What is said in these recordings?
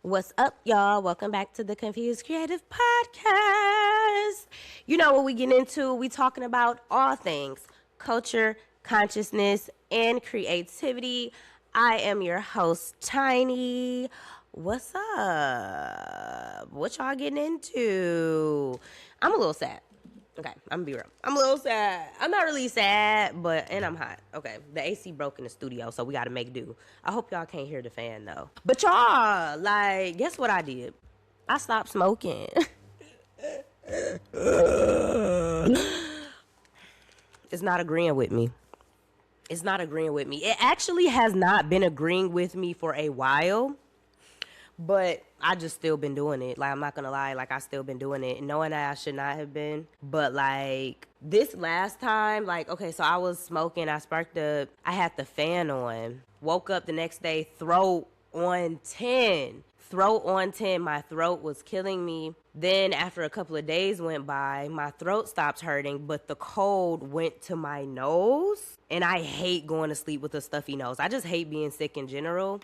What's up, y'all? Welcome back to the Confused Creative Podcast. You know what we get into? We talking about all things culture, consciousness, and creativity. I am your host, Tiny. What's up? What y'all getting into? I'm a little sad. Okay, I'm gonna be real. I'm a little sad. I'm not really sad, and I'm hot. Okay, the AC broke in the studio, so we gotta make do. I hope y'all can't hear the fan though. But y'all, like, guess what I did? I stopped smoking. It's not agreeing with me. It's not agreeing with me. It actually has not been agreeing with me for a while. But I just still been doing it. Like, I'm not gonna lie, like, I still been doing it, knowing that I should not have been. But, like, this last time, like, okay, so I was smoking. I had the fan on. Woke up the next day, throat on 10. Throat on 10. My throat was killing me. Then, after a couple of days went by, my throat stopped hurting, but the cold went to my nose. And I hate going to sleep with a stuffy nose. I just hate being sick in general.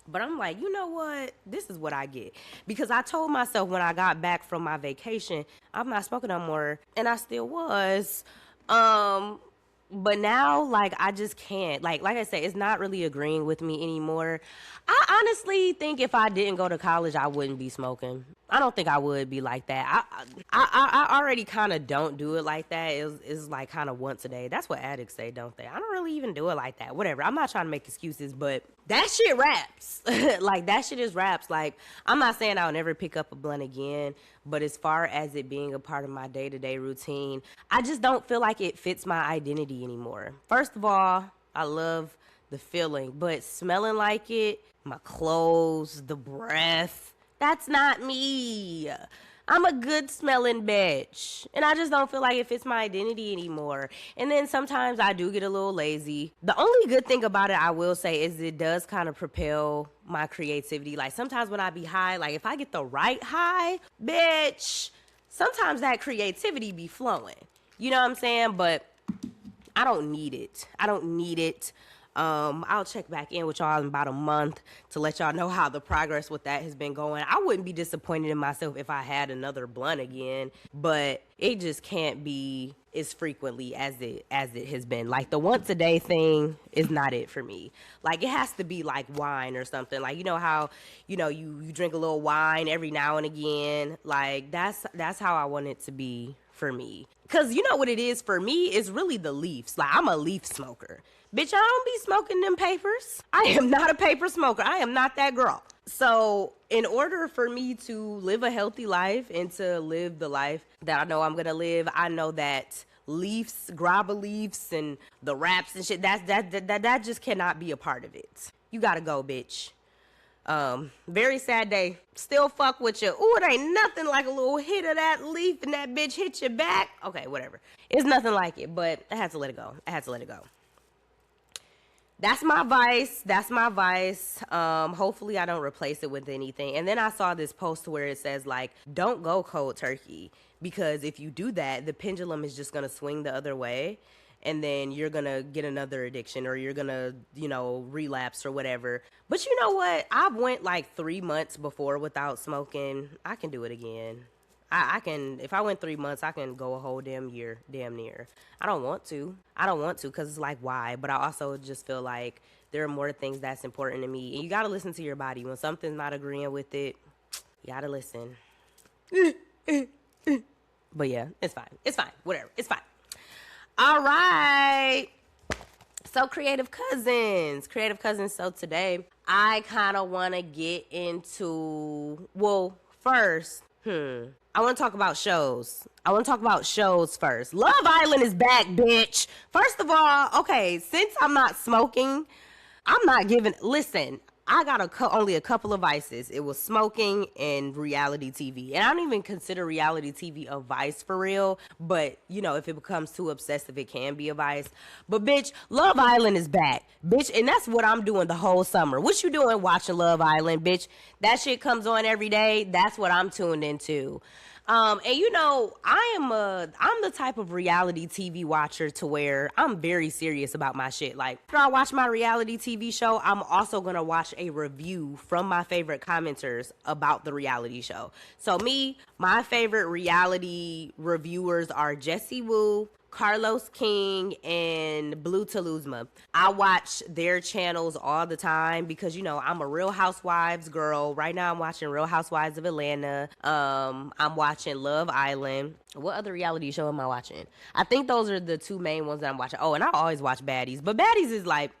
But I'm like, you know what? This is what I get. Because I told myself when I got back from my vacation, I'm not smoking no more. And I still was. But now, like, I just can't. Like I said, it's not really agreeing with me anymore. I honestly think if I didn't go to college, I wouldn't be smoking. I don't think I would be like that. I already kind of don't do it like that. It's like kind of once a day. That's what addicts say, don't they? I don't really even do it like that. Whatever. I'm not trying to make excuses, but that shit raps. Like, that shit is raps. Like, I'm not saying I'll never pick up a blunt again, but as far as it being a part of my day-to-day routine, I just don't feel like it fits my identity anymore. First of all, I love the feeling, but smelling like it, my clothes, the breath, that's not me. I'm a good smelling bitch. And I just don't feel like it fits my identity anymore. And then sometimes I do get a little lazy. The only good thing about it, I will say, is it does kind of propel my creativity. Like, sometimes when I be high, like, if I get the right high, bitch, sometimes that creativity be flowing. You know what I'm saying? But I don't need it. I don't need it. I'll check back in with y'all in about a month to let y'all know how the progress with that has been going. I wouldn't be disappointed in myself if I had another blunt again, but it just can't be as frequently as it has been. Like, the once a day thing is not it for me. Like, it has to be like wine or something. Like, you know how, you drink a little wine every now and again. Like, that's how I want it to be for me. Cause you know what it is for me? It's really the leaves. Like, I'm a leaf smoker. Bitch, I don't be smoking them papers. I am not a paper smoker. I am not that girl. So in order for me to live a healthy life and to live the life that I know I'm going to live, I know that leaves, grabba leaves, and the wraps and shit, that just cannot be a part of it. You got to go, bitch. Very sad day. Still fuck with you. Ooh, it ain't nothing like a little hit of that leaf and that bitch hit your back. Okay, whatever. It's nothing like it, but I had to let it go. That's my vice. Hopefully I don't replace it with anything. And then I saw this post where it says, like, don't go cold turkey, because if you do that, the pendulum is just going to swing the other way. And then you're going to get another addiction, or you're going to, relapse or whatever. But you know what? I went like 3 months before without smoking. I can do it again. I can, if I went 3 months, I can go a whole damn year, damn near. I don't want to because it's like, why? But I also just feel like there are more things that's important to me. And you got to listen to your body. When something's not agreeing with it, you got to listen. But yeah, it's fine. Whatever. It's fine. All right. So creative cousins. So today I kind of want to get into, first, I want to talk about shows. First. Love Island is back, bitch. First of all, okay, since I'm not smoking, I'm not giving, listen, I got only a couple of vices. It was smoking and reality TV. And I don't even consider reality TV a vice for real. But, if it becomes too obsessive, it can be a vice. But, bitch, Love Island is back. Bitch, and that's what I'm doing the whole summer. What you doing watching Love Island, bitch? That shit comes on every day. That's what I'm tuned into. And you know, I'm the type of reality TV watcher to where I'm very serious about my shit. Like after I watch my reality TV show, I'm also gonna watch a review from my favorite commenters about the reality show. So my favorite reality reviewers are Jesse Wu, Carlos King, and Blue Taluzma. I watch their channels all the time because, you know, I'm a Real Housewives girl. Right now I'm watching Real Housewives of Atlanta. I'm watching Love Island. What other reality show am I watching? I think those are the two main ones that I'm watching. Oh, and I always watch Baddies. But Baddies is like,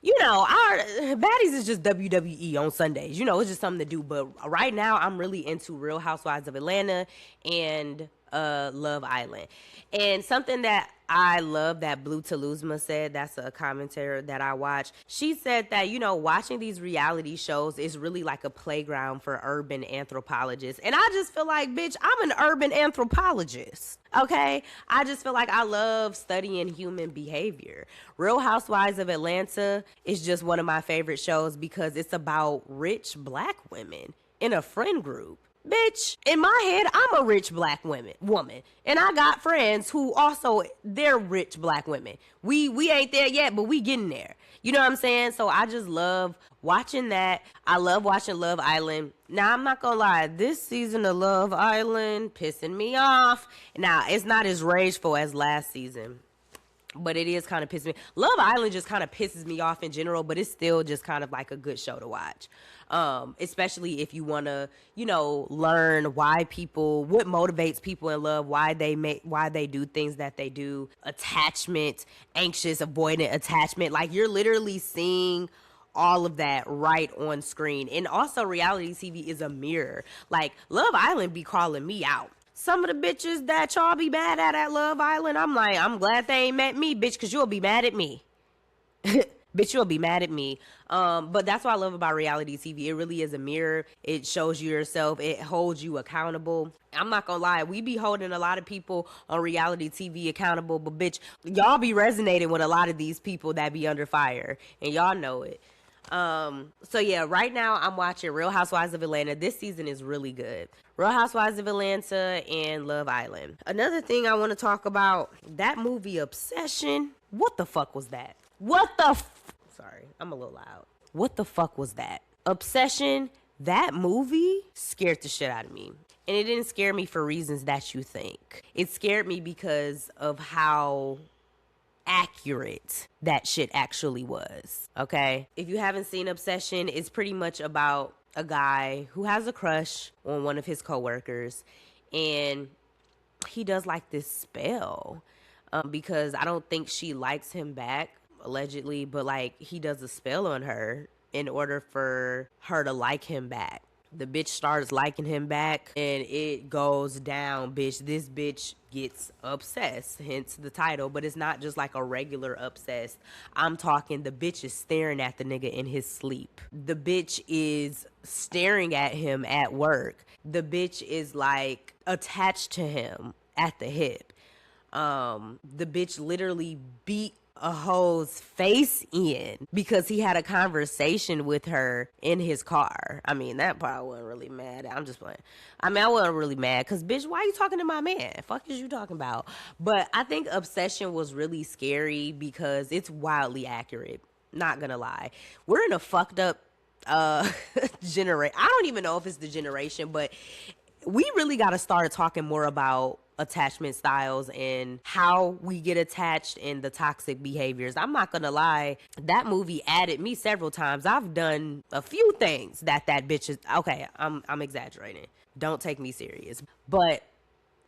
you know, our Baddies is just WWE on Sundays. You know, it's just something to do. But right now, I'm really into Real Housewives of Atlanta and Love Island. And something that I love that Blue Taluzma said, that's a commentator that I watch. She said that, you know, watching these reality shows is really like a playground for urban anthropologists. And I just feel like, bitch, I'm an urban anthropologist. Okay? I just feel like I love studying human behavior. Real Housewives of Atlanta is just one of my favorite shows because it's about rich black women in a friend group. Bitch, in my head, I'm a rich black woman. And I got friends who also, they're rich black women. We ain't there yet, but we getting there. You know what I'm saying? So I just love watching that. I love watching Love Island. Now, I'm not gonna lie, this season of Love Island pissing me off. Now, it's not as rageful as last season, but it is kind of pissing me. Love Island just kind of pisses me off in general, but it's still just kind of like a good show to watch. Especially if you want to, you know, learn what motivates people in love, why they do things that they do, attachment, anxious, avoidant attachment. Like you're literally seeing all of that right on screen. And also reality TV is a mirror. Like Love Island be calling me out. Some of the bitches that y'all be mad at Love Island, I'm like, I'm glad they ain't met me, bitch, because you'll be mad at me. Bitch, you'll be mad at me. But that's what I love about reality TV. It really is a mirror. It shows you yourself. It holds you accountable. I'm not gonna lie. We be holding a lot of people on reality TV accountable. But bitch, y'all be resonating with a lot of these people that be under fire. And y'all know it. So yeah, right now I'm watching Real Housewives of Atlanta. This season is really good. Real Housewives of Atlanta and Love Island. Another thing I want to talk about, that movie Obsession. What the fuck was that? Sorry, I'm a little loud. What the fuck was that? Obsession, that movie scared the shit out of me. And it didn't scare me for reasons that you think. It scared me because of how accurate that shit actually was. Okay? If you haven't seen Obsession, it's pretty much about a guy who has a crush on one of his coworkers, and he does like this spell because I don't think she likes him back, allegedly, but like he does a spell on her in order for her to like him back. The bitch starts liking him back and it goes down, bitch. This bitch gets obsessed, hence the title. But it's not just like a regular obsessed. I'm talking the bitch is staring at the nigga in his sleep. The bitch is staring at him at work. The bitch is like attached to him at the hip. The bitch literally beat a hoe's face in because he had a conversation with her in his car. I mean, that part I wasn't really mad at. I'm just playing. I mean, I wasn't really mad because, bitch, why are you talking to my man? Fuck is you talking about? But I think Obsession was really scary because it's wildly accurate. Not gonna lie. We're in a fucked up generation. I don't even know if it's the generation, but we really got to start talking more about attachment styles and how we get attached and the toxic behaviors. I'm not gonna lie, that movie added me several times. I've done a few things that bitch is okay. I'm exaggerating. Don't take me serious. But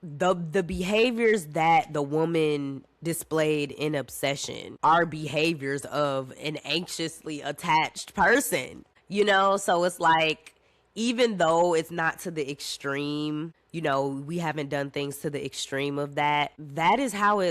the behaviors that the woman displayed in Obsession are behaviors of an anxiously attached person. You know, so it's like, even though it's not to the extreme, you know, we haven't done things to the extreme of that. That is how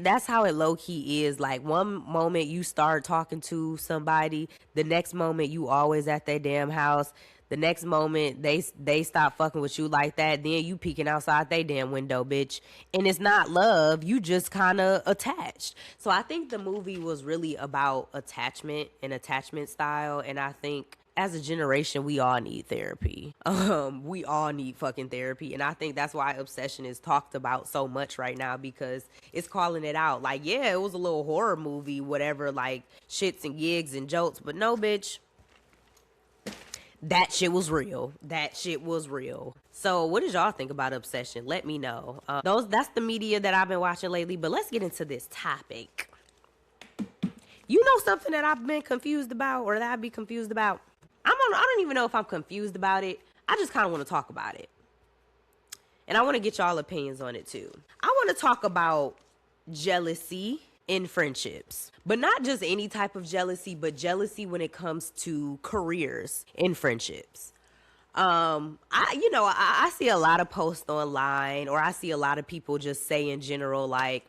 that's how it low key is. Like one moment you start talking to somebody, the next moment you always at their damn house. The next moment they stop fucking with you like that, then you peeking outside their damn window, bitch. And it's not love, you just kind of attached. So I think the movie was really about attachment and attachment style, and I think as a generation, we all need therapy. We all need fucking therapy. And I think that's why obsession is talked about so much right now, because it's calling it out. Like, yeah, it was a little horror movie, whatever, like shits and gigs and jokes, but no, bitch. That shit was real. That shit was real. So what did y'all think about obsession? Let me know. That's the media that I've been watching lately, but let's get into this topic. You know something that I've been confused about, or that I'd be confused about? I don't even know if I'm confused about it. I just kind of want to talk about it. And I want to get y'all opinions on it too. I want to talk about jealousy in friendships, but not just any type of jealousy, but jealousy when it comes to careers in friendships. I see a lot of posts online, or I see a lot of people just say in general, like,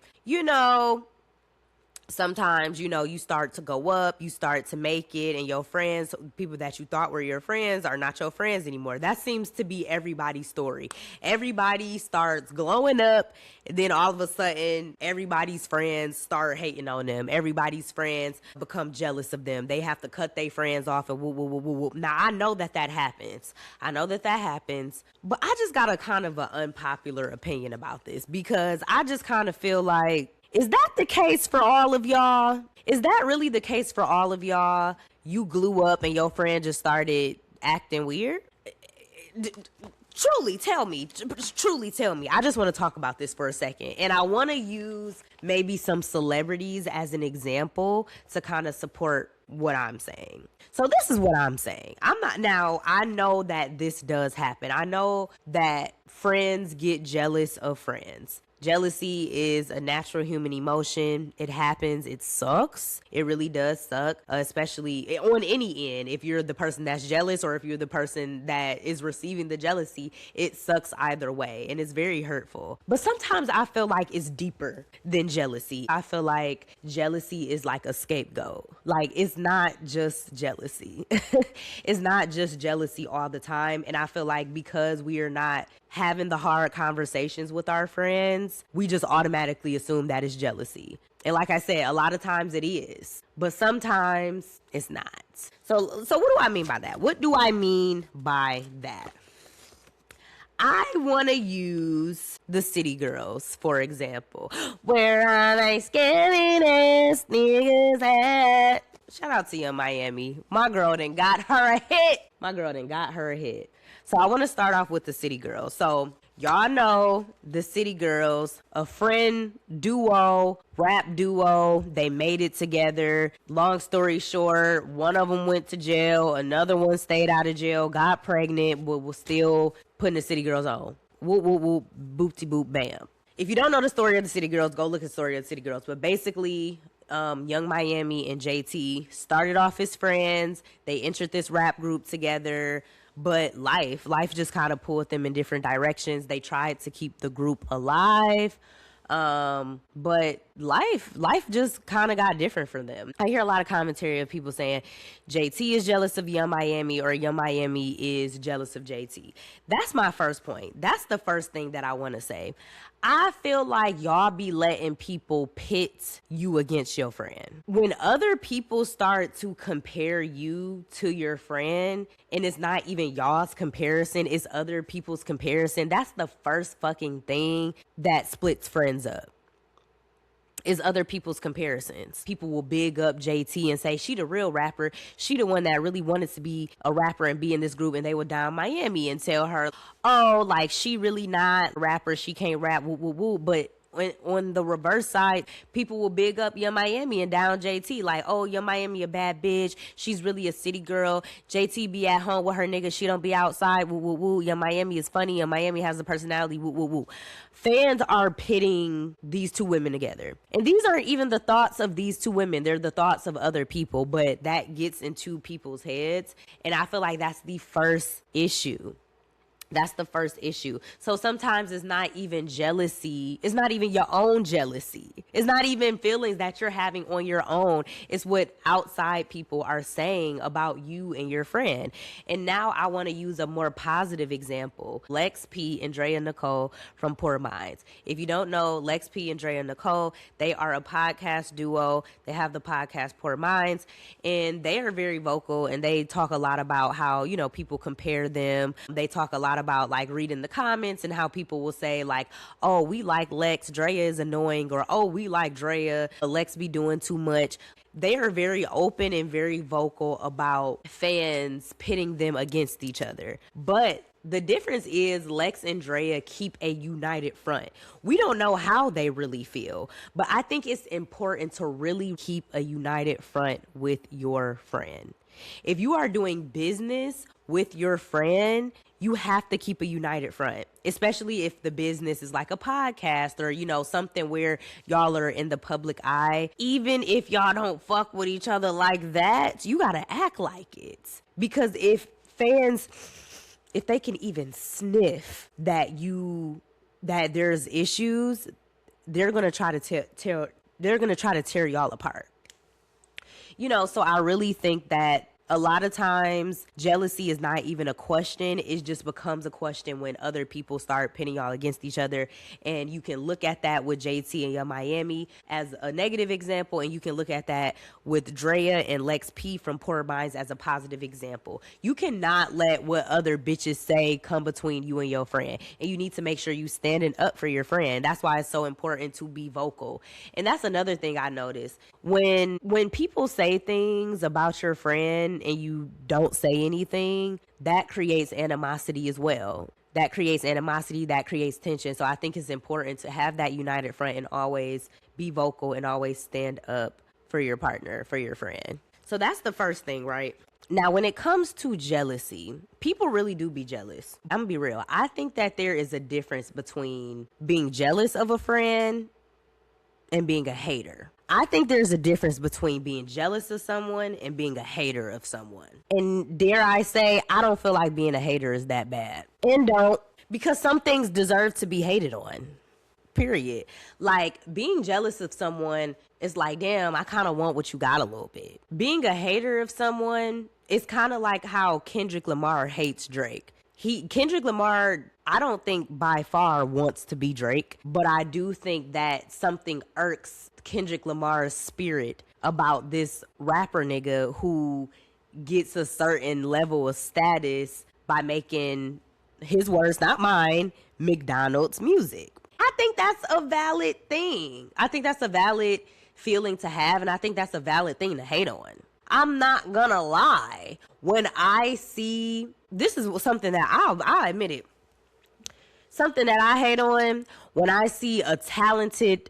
sometimes, you start to go up, you start to make it, and your friends, people that you thought were your friends, are not your friends anymore. That seems to be everybody's story. Everybody starts glowing up, and then all of a sudden, everybody's friends start hating on them. Everybody's friends become jealous of them. They have to cut their friends off and woo, woo, woo, woo, woo. Now, I know that happens. But I just got a kind of an unpopular opinion about this, because I just kind of feel like, is that the case for all of y'all? Is that really the case for all of y'all? You glue up and your friend just started acting weird? Truly tell me. I just want to talk about this for a second. And I want to use maybe some celebrities as an example to kind of support what I'm saying. So this is what I'm saying. I know that this does happen. I know that friends get jealous of friends. Jealousy is a natural human emotion. It happens. It sucks. It really does suck, especially on any end. If you're the person that's jealous, or if you're the person that is receiving the jealousy, it sucks either way, and it's very hurtful. But sometimes I feel like it's deeper than jealousy. I feel like jealousy is like a scapegoat. Like, it's not just jealousy. It's not just jealousy all the time. And I feel like because we are not having the hard conversations with our friends, we just automatically assume that it's jealousy. And like I said, a lot of times it is, but sometimes it's not. So what do I mean by that? What do I mean by that? I want to use the City Girls, for example. Where are they scaring ass niggas at? Shout out to Young Miami. My girl done got her a hit. So I want to start off with the City Girls. So y'all know the City Girls, a friend duo, rap duo. They made it together. Long story short, one of them went to jail. Another one stayed out of jail, got pregnant, but was still putting the City Girls on. Whoop, whoop, whoop, boopty boop, bam. If you don't know the story of the City Girls, go look at the story of the City Girls. But basically, Young Miami and JT started off as friends. They entered this rap group together. But life just kind of pulled them in different directions. They tried to keep the group alive. But life just kind of got different for them. I hear a lot of commentary of people saying JT is jealous of Young Miami, or Young Miami is jealous of JT. That's my first point. That's the first thing that I want to say. I feel like y'all be letting people pit you against your friend. When other people start to compare you to your friend, and it's not even y'all's comparison, it's other people's comparison, that's the first fucking thing that splits friends up. Is other people's comparisons. People will big up JT and say, she the real rapper. She the one that really wanted to be a rapper and be in this group. And they would down Miami and tell her, oh, like, she really not a rapper. She can't rap, woo, woo, woo. But on the reverse side, people will big up Young Miami and down JT. Like, oh, Young Miami a bad bitch. She's really a city girl. JT be at home with her nigga. She don't be outside. Woo, woo, woo. Young Miami is funny. Young Miami has a personality. Woo, woo, woo. Fans are pitting these two women together. And these aren't even the thoughts of these two women. They're the thoughts of other people. But that gets into people's heads. And I feel like that's the first issue. That's the first issue. So sometimes it's not even jealousy. It's not even your own jealousy. It's not even feelings that you're having on your own. It's what outside people are saying about you and your friend. And now I want to use a more positive example. Lex P and Drea Nicole from Poor Minds. If you don't know, Lex P and Drea Nicole, they are a podcast duo. They have the podcast Poor Minds, and they are very vocal, and they talk a lot about how, you know, people compare them. They talk a lot about like reading the comments and how people will say like, oh, we like Lex, Drea is annoying, or oh, we like Drea, Lex be doing too much. They are very open and very vocal about fans pitting them against each other. But the difference is Lex and Drea keep a united front. We don't know how they really feel, but I think it's important to really keep a united front with your friend. If you are doing business with your friend, you have to keep a united front, especially if the business is like a podcast or, you know, something where y'all are in the public eye. Even if y'all don't fuck with each other like that, you gotta act like it. Because if fans, if they can even sniff that there's issues, they're gonna try to tear y'all apart. You know, so I really think that a lot of times jealousy is not even a question. It just becomes a question when other people start pitting y'all against each other. And you can look at that with JT and Young Miami as a negative example. And you can look at that with Drea and Lex P from Poor Minds as a positive example. You cannot let what other bitches say come between you and your friend. And you need to make sure you standing up for your friend. That's why it's so important to be vocal. And that's another thing I noticed. When people say things about your friend and you don't say anything, that creates animosity as well. That creates animosity, that creates tension. So I think it's important to have that united front and always be vocal and always stand up for your partner, for your friend. So that's the first thing, right? Now, when it comes to jealousy, people really do be jealous. I'm gonna be real. I think that there is a difference between being jealous of a friend and being a hater. I think there's a difference between being jealous of someone and being a hater of someone. And dare I say, I don't feel like being a hater is that bad. And don't, because some things deserve to be hated on. Period. Like, being jealous of someone is like, damn, I kind of want what you got a little bit. Being a hater of someone is kind of like how Kendrick Lamar hates Drake. Kendrick Lamar, I don't think by far wants to be Drake, but I do think that something irks Kendrick Lamar's spirit about this rapper nigga who gets a certain level of status by making, his words, not mine, McDonald's music. I think that's a valid thing. I think that's a valid feeling to have, and I think that's a valid thing to hate on. I'm not gonna lie. When I see, this is something that I'll admit it, something that I hate on, when I see a talented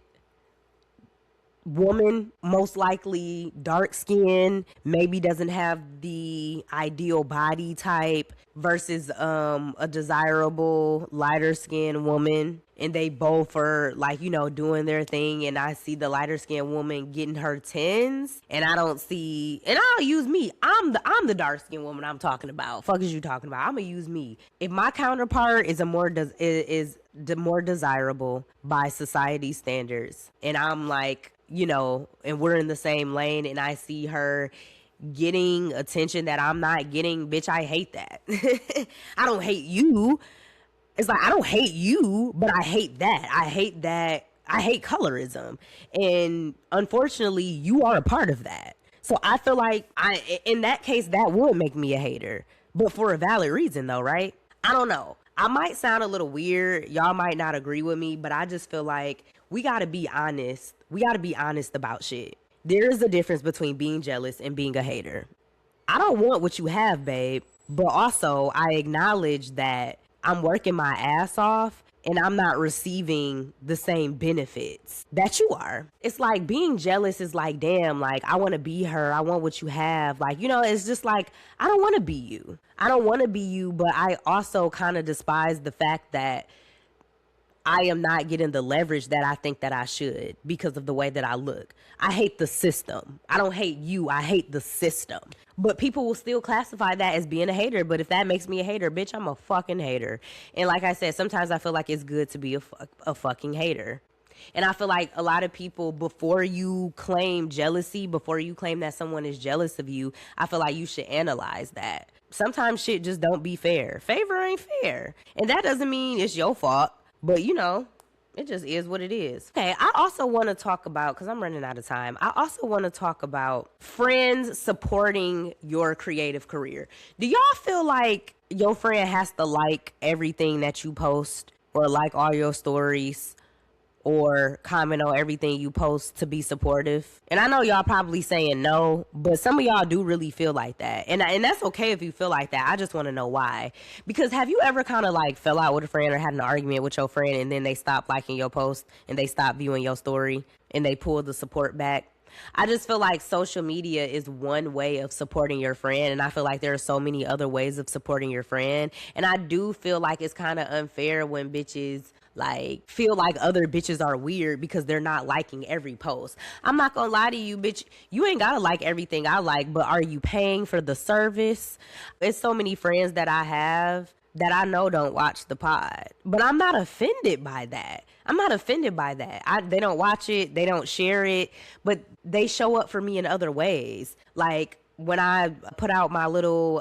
woman, most likely dark skin, maybe doesn't have the ideal body type, versus a desirable lighter skinned woman, and they both are like, you know, doing their thing, and I see the lighter skinned woman getting her tens, and I don't see, and I'll use me. I'm the dark skinned woman I'm talking about. Fuck is you talking about? I'm gonna use me. If my counterpart is more desirable by society standards, and I'm like, you know, and we're in the same lane, and I see her getting attention that I'm not getting, bitch, I hate that. I don't hate you. It's like, I don't hate you, but I hate that. I hate that. I hate colorism. And unfortunately, you are a part of that. So I feel like in that case, that would make me a hater, but for a valid reason though, right? I don't know. I might sound a little weird. Y'all might not agree with me, but I just feel like we got to be honest. We got to be honest about shit. There is a difference between being jealous and being a hater. I don't want what you have, babe, but also I acknowledge that I'm working my ass off and I'm not receiving the same benefits that you are. It's like being jealous is like, damn, like I want to be her. I want what you have. Like, you know, it's just like, I don't want to be you. I don't want to be you, but I also kind of despise the fact that I am not getting the leverage that I think that I should because of the way that I look. I hate the system. I don't hate you. I hate the system. But people will still classify that as being a hater. But if that makes me a hater, bitch, I'm a fucking hater. And like I said, sometimes I feel like it's good to be a fucking hater. And I feel like a lot of people, before you claim jealousy, before you claim that someone is jealous of you, I feel like you should analyze that. Sometimes shit just don't be fair. Favor ain't fair. And that doesn't mean it's your fault. But, you know, it just is what it is. Okay, I also want to talk about, because I'm running out of time, I also want to talk about friends supporting your creative career. Do y'all feel like your friend has to like everything that you post or like all your stories or comment on everything you post to be supportive? And I know y'all probably saying no, but some of y'all do really feel like that. And that's okay if you feel like that. I just want to know why. Because have you ever kind of like fell out with a friend or had an argument with your friend and then they stopped liking your post and they stopped viewing your story and they pulled the support back? I just feel like social media is one way of supporting your friend, and I feel like there are so many other ways of supporting your friend. And I do feel like it's kind of unfair when bitches like feel like other bitches are weird because they're not liking every post. I'm not gonna lie to you, bitch, you ain't gotta like everything I like, but are you paying for the service? It's so many friends that I have that I know don't watch the pod, but I'm not offended by that. I'm not offended by that. They don't watch it, they don't share it, but they show up for me in other ways. Like when I put out my little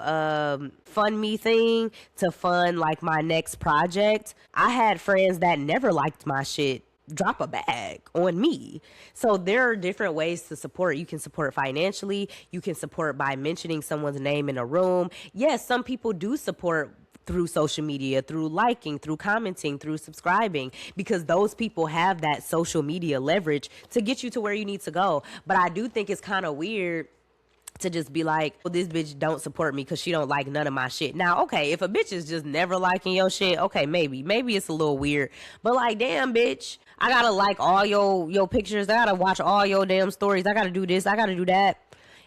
fund me thing to fund like my next project, I had friends that never liked my shit drop a bag on me. So there are different ways to support. You can support financially. You can support by mentioning someone's name in a room. Yes, some people do support through social media, through liking, through commenting, through subscribing, because those people have that social media leverage to get you to where you need to go. But I do think it's kind of weird to just be like, well, this bitch don't support me because she don't like none of my shit. Now, okay, if a bitch is just never liking your shit, okay, maybe it's a little weird. But like, damn, bitch, I gotta like all your pictures. I gotta watch all your damn stories. I gotta do this. I gotta do that.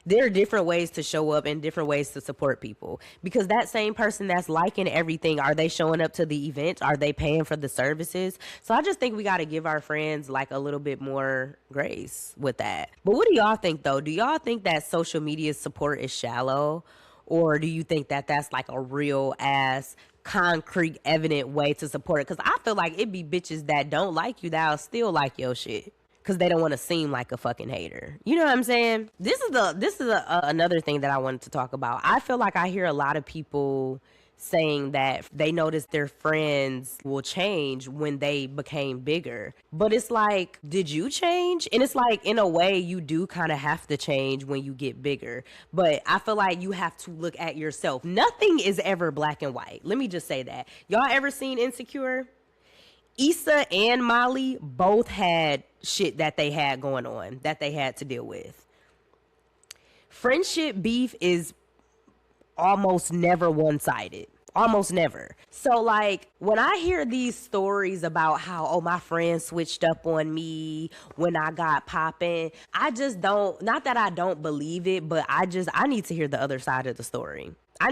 There are different ways to show up and different ways to support people, because that same person that's liking everything, are they showing up to the events? Are they paying for the services? So I just think we got to give our friends like a little bit more grace with that. But what do y'all think though? Do y'all think that social media support is shallow, or do you think that that's like a real ass concrete evident way to support it? Because I feel like it be bitches that don't like you that'll still like your shit because they don't want to seem like a fucking hater. You know what I'm saying? This is another thing that I wanted to talk about. I feel like I hear a lot of people saying that they notice their friends will change when they became bigger. But it's like, did you change? And it's like, in a way, you do kind of have to change when you get bigger. But I feel like you have to look at yourself. Nothing is ever black and white. Let me just say that. Y'all ever seen Insecure? Issa and Molly both had shit that they had going on that they had to deal with. Friendship beef is almost never one-sided. Almost never. So like when I hear these stories about how, oh, my friend switched up on me when I got popping, I just don't, not that I don't believe it, but I need to hear the other side of the story. I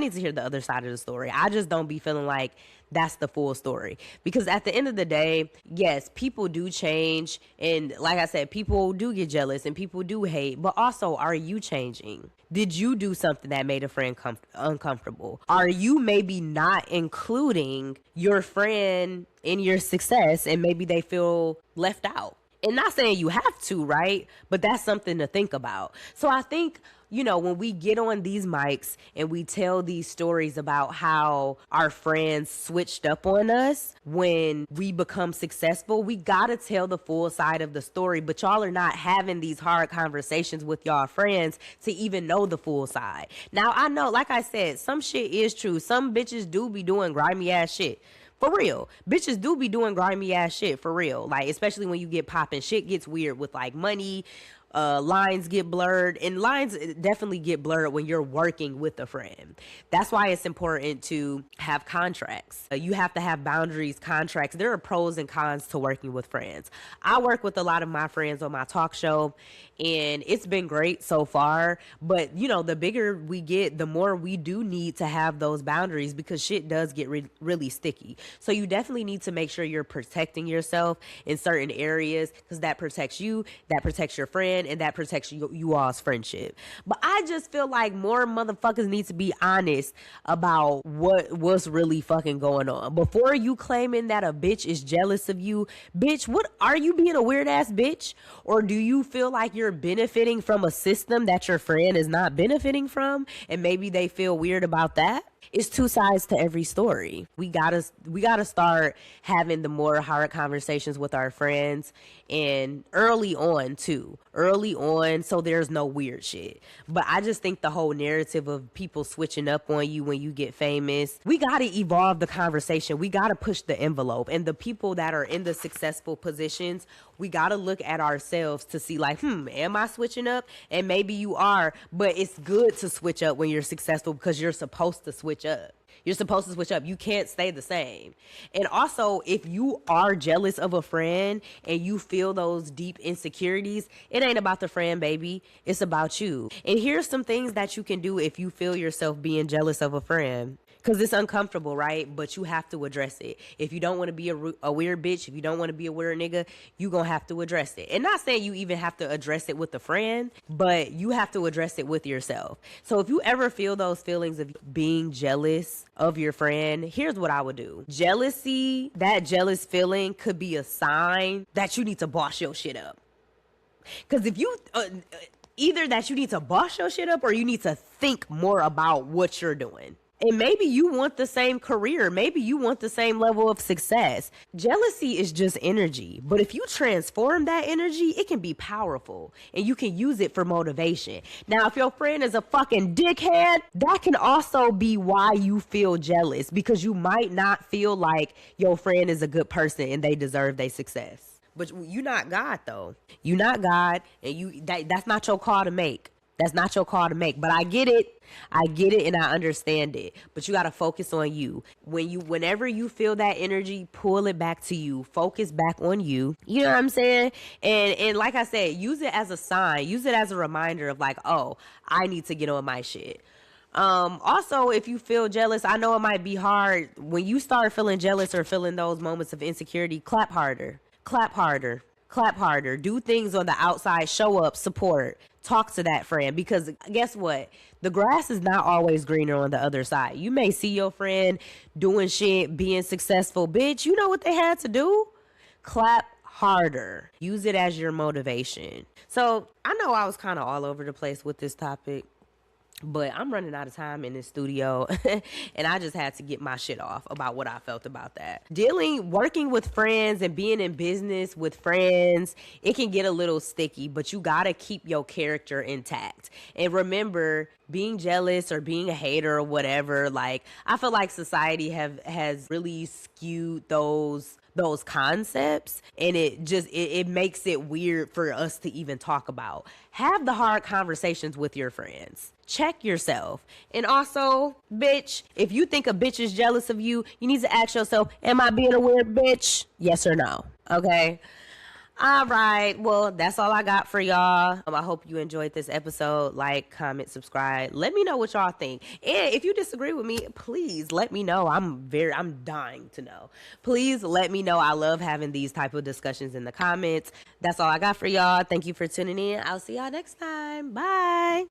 just don't be feeling like that's the full story, because at the end of the day, yes, people do change, and like I said, people do get jealous and people do hate, but also, are you changing? Did you do something that made a friend uncomfortable? Are you maybe not including your friend in your success and maybe they feel left out? And not saying you have to, right? But that's something to think about. So I think, you know, when we get on these mics and we tell these stories about how our friends switched up on us when we become successful, we gotta tell the full side of the story. But y'all are not having these hard conversations with y'all friends to even know the full side. Now, I know, like I said, some shit is true. Some bitches do be doing grimy ass shit. For real. Bitches do be doing grimy ass shit, for real. Like, especially when you get popping. Shit gets weird with like money, lines get blurred, and lines definitely get blurred when you're working with a friend. That's why it's important to have contracts. You have to have boundaries, contracts. There are pros and cons to working with friends. I work with a lot of my friends on my talk show, and it's been great so far. But the bigger we get, the more we do need to have those boundaries, because shit does get really sticky. So you definitely need to make sure you're protecting yourself in certain areas, because that protects you, that protects your friend, and that protects you all's friendship. But I just feel like more motherfuckers need to be honest about what's really fucking going on before you claiming that a bitch is jealous of you. Bitch, what are you, being a weird ass bitch? Or do you feel like you're benefiting from a system that your friend is not benefiting from, and maybe they feel weird about that? It's two sides to every story. We gotta start having the more hard conversations with our friends, and early on too. Early on, so there's no weird shit. But I just think the whole narrative of people switching up on you when you get famous, we gotta evolve the conversation. We gotta push the envelope. And the people that are in the successful positions, we gotta look at ourselves to see like, am I switching up? And maybe you are, but it's good to switch up when you're successful, because you're supposed to switch up. You're supposed to switch up. You can't stay the same. And also, if you are jealous of a friend and you feel those deep insecurities, it ain't about the friend, baby. It's about you. And here's some things that you can do if you feel yourself being jealous of a friend. Because it's uncomfortable, right? But you have to address it. If you don't want to be a weird bitch, if you don't want to be a weird nigga, you going to have to address it. And not saying you even have to address it with a friend, but you have to address it with yourself. So if you ever feel those feelings of being jealous of your friend, here's what I would do. Jealousy, that jealous feeling could be a sign that you need to boss your shit up. Because if you... either that you need to boss your shit up, or you need to think more about what you're doing. And maybe you want the same career. Maybe you want the same level of success. Jealousy is just energy. But if you transform that energy, it can be powerful. And you can use it for motivation. Now, if your friend is a fucking dickhead, that can also be why you feel jealous. Because you might not feel like your friend is a good person and they deserve their success. But you're not God, though. You're not God. And that's not your call to make. That's not your call to make. But I get it. I get it and I understand it. But you got to focus on you. Whenever you feel that energy, pull it back to you. Focus back on you. You know what I'm saying? And like I said, use it as a sign. Use it as a reminder of like, oh, I need to get on my shit. Also, if you feel jealous, I know it might be hard. When you start feeling jealous or feeling those moments of insecurity, clap harder. Clap harder. Clap harder. Do things on the outside. Show up. Support. Talk to that friend, because guess what? The grass is not always greener on the other side. You may see your friend doing shit, being successful. Bitch, you know what they had to do? Clap harder. Use it as your motivation. So I know I was kind of all over the place with this topic, but I'm running out of time in this studio and I just had to get my shit off about what I felt about that. Working with friends and being in business with friends, it can get a little sticky, but you gotta keep your character intact. And remember, being jealous or being a hater or whatever, like, I feel like society has really skewed those concepts, and it makes it weird for us to even talk about. Have the hard conversations with your friends. Check yourself. And also, bitch, if you think a bitch is jealous of you, you need to ask yourself, am I being a weird bitch? Yes or no? Okay. All right. Well, that's all I got for y'all. I hope you enjoyed this episode. Like, comment, subscribe. Let me know what y'all think. And if you disagree with me, please let me know. I'm dying to know. Please let me know. I love having these type of discussions in the comments. That's all I got for y'all. Thank you for tuning in. I'll see y'all next time. Bye.